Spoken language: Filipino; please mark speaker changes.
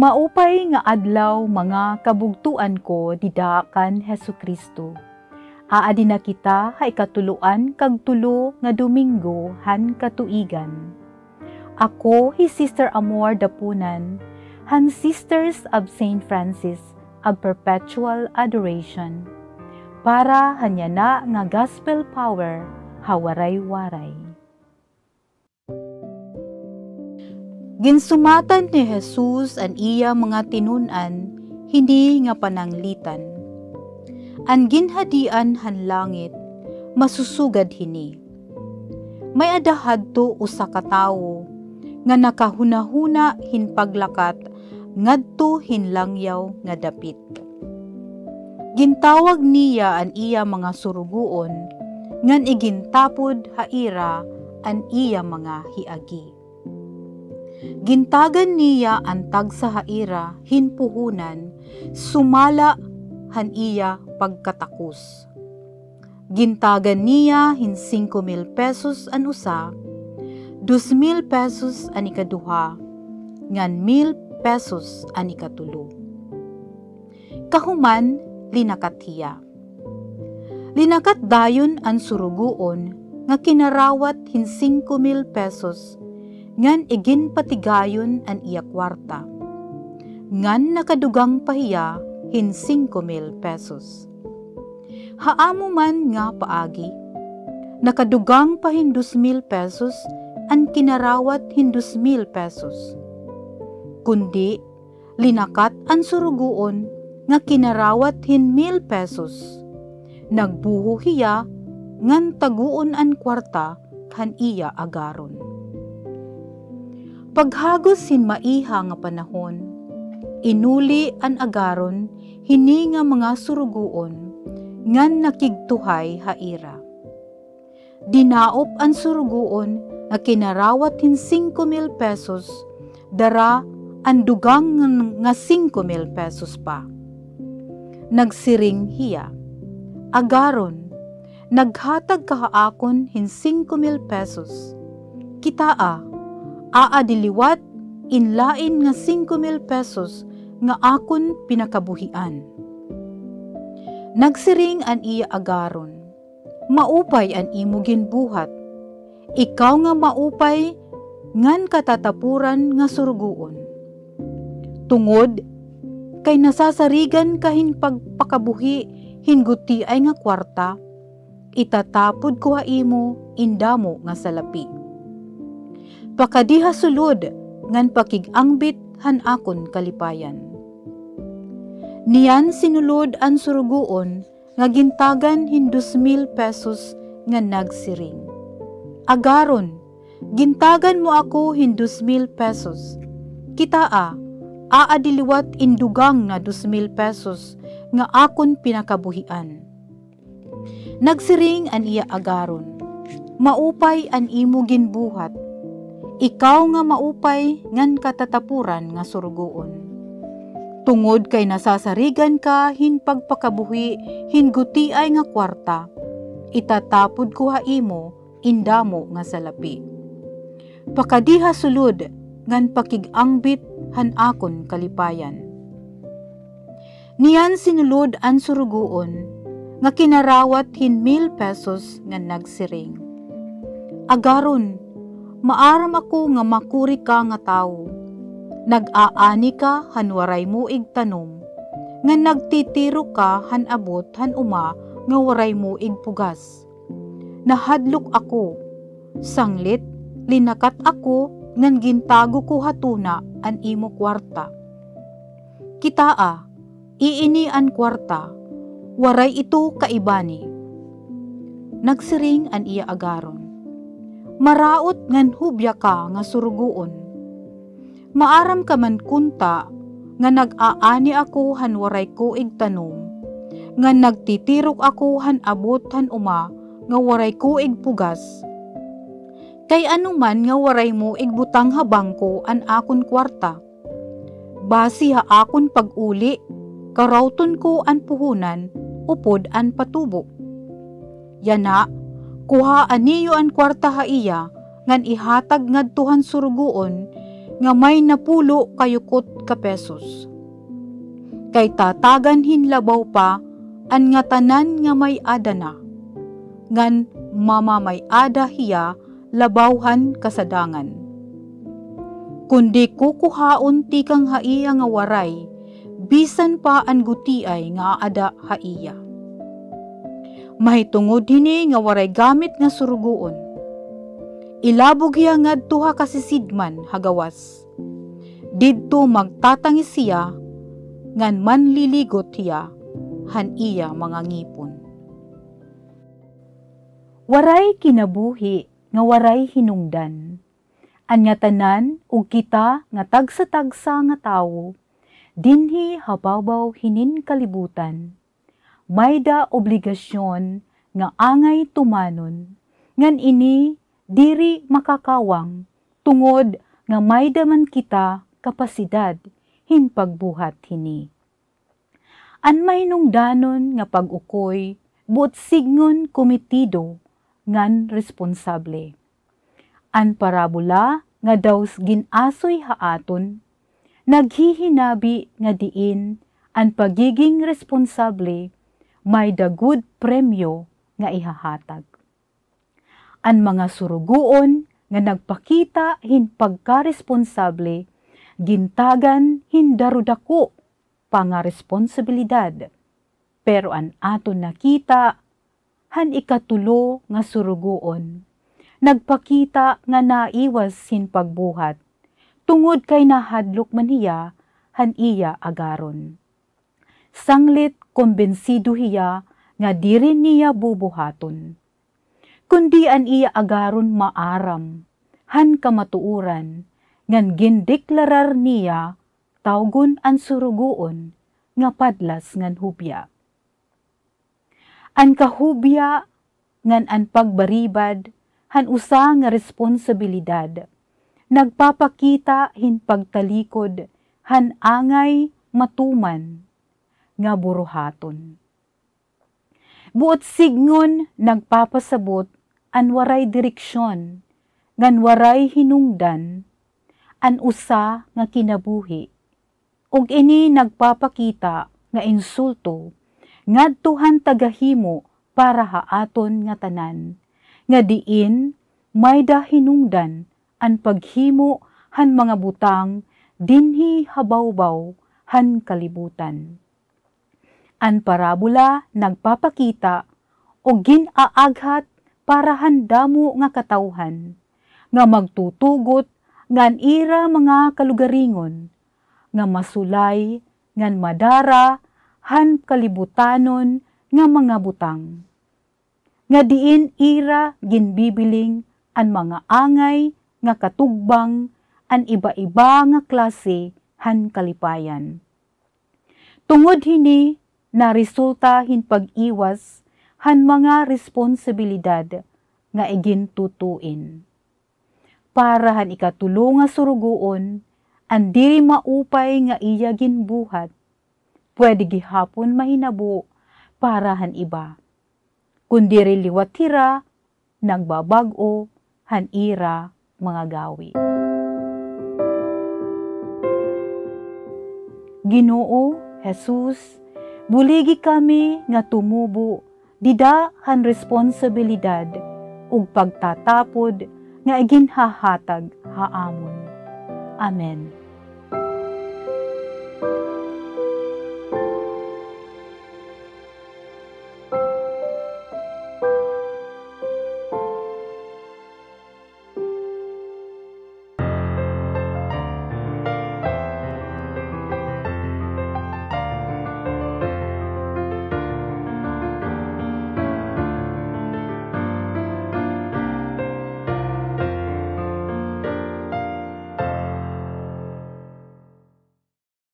Speaker 1: Maupay nga adlaw mga kabugtuan ko didakan Hesukristo. Aadi na kita ha ikatuluan kag tulo nga Domingo han katuigan. Ako hi Sister Amor Dapunan, han Sisters of Saint Francis of Perpetual Adoration, para hanyana nga gospel power hawaray-waray. Ginsumatan ni Jesus an iya mga tinunan, hindi nga pananglitan. An ginhadian han langit, masusugad hini. May adahad to usa ka tawo, nga nakahunahuna hin paglakat, ngadto hinlangyaw nga dapit. Gintawag niya an iya mga surugoon, ngan igintapod haira an iya mga hiagi. Gintagan niya ang tagsa haira hinpuhunan, sumala han iya pagkatakos. Gintagan niya hin 5,000 pesos an usa, 2,000 pesos an ikaduha, ngan 1,000 pesos an ikatulo. Kahuman linakat hiya. Linakat dayon ang surugoon nga kinarawat hin 5,000 pesos, ngan igin patigayon an iya kwarta. Ngan nakadugang pahiya hin 5,000 pesos. Haamo man nga paagi, nakadugang pa hin 2,000 pesos an kinarawat hin 2,000 pesos. Kundi linakat an surugoon nga kinarawat hin 1,000 pesos. Nagbuho hiya ngan taguon an kwarta kan iya agaron. Paghagos hin maiha nga panahon, inuli an agaron hini nga mga surugoon, ngan nakigtuhay haira. Dinaop ang surugoon nga kinarawat hin 5,000 pesos, dara ang dugang nga 5,000 pesos pa. Nagsiring hiya, agaron, naghatag kahaakon hin 5,000 pesos. Kitaa, aadiliwat inlain nga 5,000 pesos nga akon pinakabuhian. Nagsiring an iya agaron, maupay an imo ginbuhat. Ikaw nga maupay ngan katatapuran nga surugoon. Tungod kay nasasarigan kahin pagpakabuhi hinguti ay nga kwarta, itatapod ko ha imo indamo nga salapi. Pakadiha sulod ngan pakigangbit han akon kalipayan. Niyan sinulod ang surugoon nga gintagan hin 2,000 pesos nga nagsiring. Agaron, gintagan mo ako hin 2,000 pesos. Kitaa, aadiliwat indugang na 2,000 pesos nga akon pinakabuhian. Nagsiring an iya agaron, maupay an imo ginbuhat. Ikaw nga maupay ngan katatapuran nga surugoon. Tungod kay nasasarigan ka hin pagpakabuhi hinguti ay nga kwarta, itatapod ko ha imo indamo nga salapi. Pakadiha sulod ngan pakigangbit han akon kalipayan. Niyan sinulod ang surugoon nga kinarawat hin 1,000 pesos nga nagsiring. Agaron, maaram ako nga makuri ka nga tawo. Nag-aani ka han waray mo igtanom, nga nagtitiro ka han abot han uma nga waray mo igpugas. Nahadlok ako, sanglit linakat ako ngan gintago ko hatuna an imo kwarta. Kitaa, iini an kwarta, waray ito kaibani. Nagsiring an iya agaron, maraot ngan hubya ka nga surugoon. Maaram ka man kunta nga nag-aani ako han waray ko igtanom, nga nagtitirok ako han abot han uma nga waray ko igpugas. Kay anuman nga waray mo igbutang habang ko an akon kwarta. Basi ha akon pag-uli, karawton ko an puhunan, upod an patubo. Yana, kuhaan niyo an kwarta ha iya, ngan ihatag ngadtuhan surugoon, nga may napulo kayukot ka pesos. Kay tatagan hinlabaw pa an nga tanan nga may ada na, ngan mamamay ada hiya labawhan kasadangan. Kundi kukuhaon ti kang haiya nga waray, bisan pa an gutiay nga ada haiya. Mahitungod hini nga waray gamit nga surugoon. Ilabog hiya ngadto ha kasisidman hagawas. Didto magtatangis siya, ngan manliligot hiya, han iya mga ngipon. Waray kinabuhi nga waray hinungdan. Anya tanan ug kita nga tagsa-tagsa nga tawo, dinhi hababaw hinin kalibutan. Mayda obligasyon nga angay tumanon, ngan ini diri makakawang tungod nga mayda man kita kapasidad hin pagbuhat hini. An mahinungdanon nga pag-ukoy, buot signon komitido ngan responsable. An parabola nga daws ginasoy haaton, naghihinabi nga diin an pagiging responsable may dagud premyo nga ihahatag. An mga surugoon nga nagpakita hin pagka-responsable, gintagan hin darudako pa nga responsibilidad. Pero an aton nakita, han ikatulo nga surugoon, nagpakita nga naiwas sin pagbuhat, tungod kay nahadlok man hiya, han iya agaron. Sanglit kombensido hiya nga diri niya bubuhaton. Kundi an iya agaron maaram, han kamatuuran, ngan gindeklarar niya, tawgon an surugoon, nga padlas ngan hubya. An kahubya, ngan an pagbaribad, han usa nga responsibilidad, nagpapakita hin pagtalikod, han angay matuman, nga buruhaton. Buot signon nagpapasabot, an waray direksyon, ngan waray hinungdan, an usa nga kinabuhi, ug ini nagpapakita nga insulto, ngadtuhan tagahimo para haaton nga tanan, nga diin mayda hinungdan an paghimo han mga butang dinhi habawbaw han kalibutan. An parabola nagpapakita o ginaaghat para handamo nga katawhan, nga magtutugot ngan ira mga kalugaringon, nga masulay ngan madara han kalibutanon nga mga butang. Nga diin ira ginbibiling an mga angay nga katugbang an iba-iba nga klase han kalipayan. Tungod hini na resulta hin pag-iwas han mga responsibilidad nga igintutuin. Para han ikatulo nga surugoon, an diri maupay nga iya ginbuhat, pwede gihapon mahinabo para han iba. Kundiri liwat hira, nagbabag-o, han ira mga gawi. Ginoo, Jesus, buligi kami nga tumubo, dida han responsibilidad, ug pagtatapod nga iginhahatag haamon. Amen.